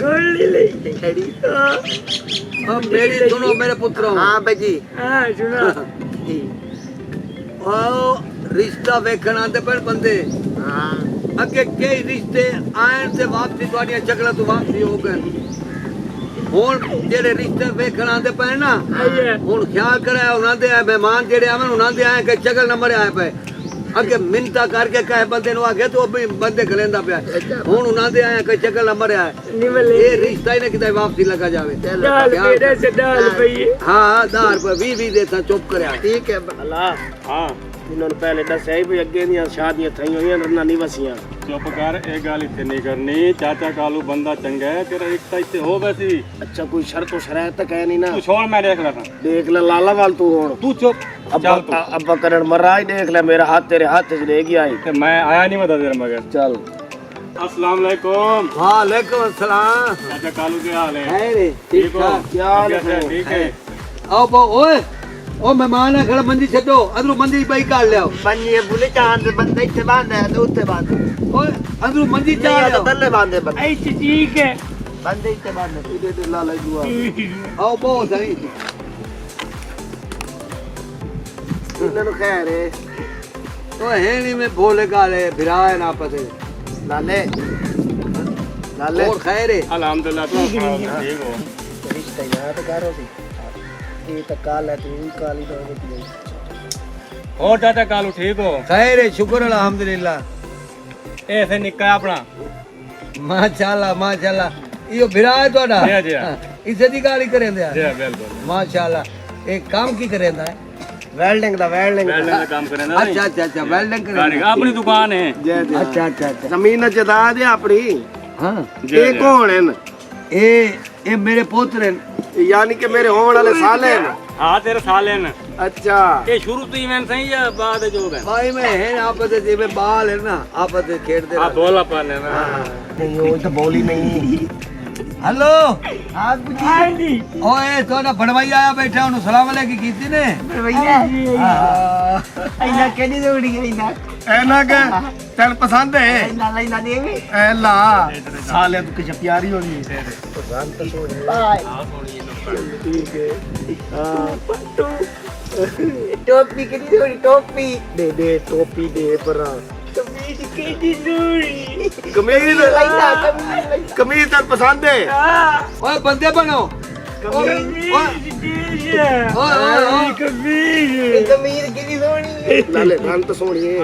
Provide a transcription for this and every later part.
गोली ले खड़ी तो अब मेरी सुनो मेरे पुत्रों। हाँ भाजी हाँ सुनो ओ रिश्ता वेखण आते पर बंदे हाँ अगे कई रिश्ते आयन से वापसी ਤੁਹਾਡੀਆਂ ਚੱਕਰਾਂ ਤੋਂ ਵਾਪसी ਹੋ ਗਏ ਹੁਣ ਜਿਹੜੇ ਰਿਸ਼ਤੇ ਵੇਖਣ ਆਂਦੇ ਪਏ ਨਾ ਹੁਣ ਖਿਆਲ ਕਰਿਆ ਉਹਨਾਂ ਦੇ ਮਹਿਮਾਨ ਜਿਹੜੇ ਆਵਣ ਉਹਨਾਂ ਦੇ ਆਏ ਕਿ ਚੱਕਰ ਨੰਬਰ ਆਏ ਪਏ ਅੱਗੇ ਮਿੰਤਾ ਕਰਕੇ ਕਹੇ ਬੰਦੇ ਨੂੰ ਆਗੇ ਤੂੰ ਵੀ ਬੰਦੇ ਖਲੇਂਦਾ ਪਿਆ ਹੁਣ ਉਹਨਾਂ ਦੇ ਆਏ ਕਿ ਚੱਕਰ ਨੰਬਰ ਆਏ ਇਹ ਰਿਸ਼ਤਾ ਹੀ ਨਾ ਕਿਤੇ ਵਾਪਸੀ ਲਗਾ ਜਾਵੇ डाल मेरे से डाल भई ਹਾਂ 10 ਰੁਪਏ 20 ਦੇ ਤਾਂ ਚੁੱਪ ਕਰਿਆ ठीक है अल्लाह हाँ इन्होंने पहले दस है भी अगे दियां शादियां थई हुई रन्ना नहीं वसियां चुप कर ये गल इतने नहीं करनी चाचा कालू बंदा चंगा है तेरा रिश्ता इतने हो वैसे भी अच्छा कोई शर्त तो शरायत तक है नहीं ना तू छोड़ मैं देख लेता देख ले लाला वाल तू हुन तू चुप चल तू अब्बा करण महाराज देख ले मेरा हाथ तेरे हाथ से रह गया है ते मैं आया नहीं बता तेरा मगर चल अस्सलाम वालेकुम वालेकुम अस्सलाम चाचा कालू के हाल है है रे ठीक हो ठाक क्या हाल है ठीक है आओ बो ओए ओ मेहमान है खड़ा मंजी छड्डो अंदरू मंजी पई काट लियाओ बन्नी बुले चांद बंदे इत्थे बांधे है तो उत्थे बांधे ओए अंदरू मंजी नहीं चाह तो लियाओ तल्ले बांधे बंदे ऐसे ठीक है बंदे इत्थे बांधे इधर दे लाला दुआ आओ बो सही इन्होंने खैर है तो है नहीं में भोले काले भिराए ना पते लाले लाले और खैर है अल्हम्दुलिल्लाह तू ठीक हो रिश्ता यार तो करो सी ये तो काल है तू काली तो होती और चाचा कालू ठीक हो खैर है शुक्र अल्हम्दुलिल्लाह ऐसे निक्का अपना माशाल्लाह यो भिराए तोड़ा जी, जी। इसे दी गाली करेंदे जी बिल्कुल माशाल्लाह एक काम की करेंदा है वेल्डिंग दा वेल्डिंग वेल्डिंग का काम करे ना अच्छा वेल्डिंग करेंदा अपनी दुकान है जय जय अच्छा जमीन जदा दे अपनी हां जी, ये जी। कौन है ए मेरे पोतरे यानी कि मेरे होने वाले साले हैं हाँ तेरे साले न अच्छा ये शुरू तो इवेंट सही या बाद जो है भाई में है आपस में बाल है ना आपस में खेलते हाँ बोला पाने ना नहीं वो तो बोली नहीं हेलो हां बुजी हाँ जी ओए तो ना बनवाई आया बैठा उन्हें सलाम अलैकुम कीती ने भैया ऐना केडी दौड़ी गई ना ऐना के तेन पसंद है ऐना लेना देवी ऐला साले तू किस प्यारी होनी है बाय ठीक है टोपी केडी दौड़ी टोपी दे दे टोपी दे पर कमीज केडी दूरी कमीज लेना कमीज कमीज तेन पसंद है ओए बंदे बनो कमीज कमीज कमीज केडी दौड़ी लाले रंग तो सोनी है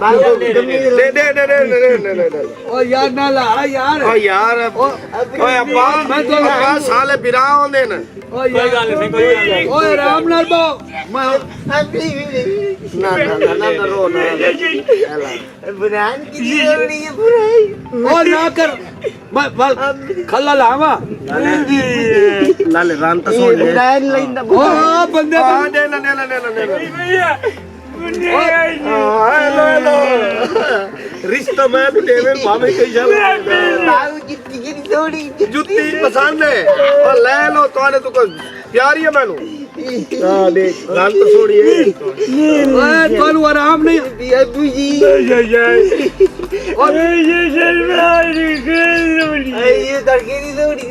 कमीज दे दे दे दे दे दे दे ओ यार ना ला यार ओ यार ओए अब्बा मैं तो अब्बा साले बिरा होंदे न ओ यार ओए राम नाल बो मैं ना रो ना ऐला बुरान की दौड़ी है बुराई ओ ना कर मैं बल खल्ला लावा लाले रंग तो सोनी है बुरान लेना ओ बंदे हां दे ना दे ना दे ना दे ना भैया हेलो हेलो रिश्ता मैं भी देवे भावे कई चल बाबू जितनी की दौड़ी जुत्ती पसंद है और ले लो तोने तो प्यारी है मैनू हां देख रंग तो सोनी है ओए तोनु आराम नहीं अबू जी ये शर्मारी दौड़ी ये तड़के की दौड़ी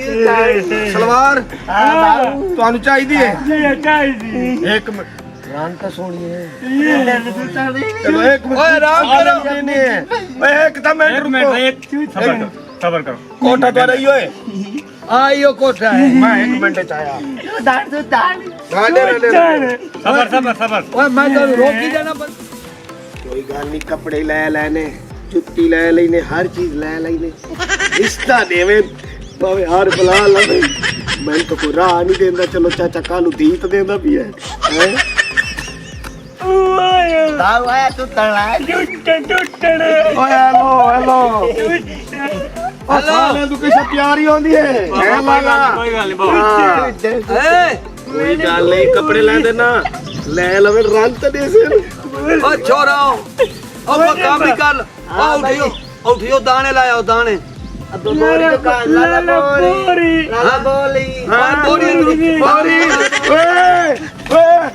सलवार हां बाबू तोनु चाहिए है ये चाहिए एक मिनट रंग तो सोनी है ये चलो एक मिनट ओए राम करो नहीं है ओए एक मिनट रुको सबर करो कोटा तो रही है आइयो कोठा है मैं एक मिनट चाया दाड़ तो दाड़ हां दे दे सबर सबर सबर ओए मैं तो रोकी जाना बस कोई गल नहीं कपड़े ले लेने जुत्ती ले लेने हर चीज ले लेने रिश्ता देवे भावे हार बुला लवे मैं तो कोई राह नहीं देंदा चलो चाचा कालू दी तो देंदा भी है हैं? बाबू आया तू तड़ा ओए हेलो हेलो ओ साले तू किसे प्यारी होंदी है हैं लाला कोई गल नहीं बहुत ए कोई गल नहीं कपड़े ले देना ले लवे रंग तो दे से ओ छोरा ओ काम भी कर ओ उठियो दाने लाया दाने अब बोरी तो का लाला बोरी लाला बोली हां बोरी बोरी ओए ओए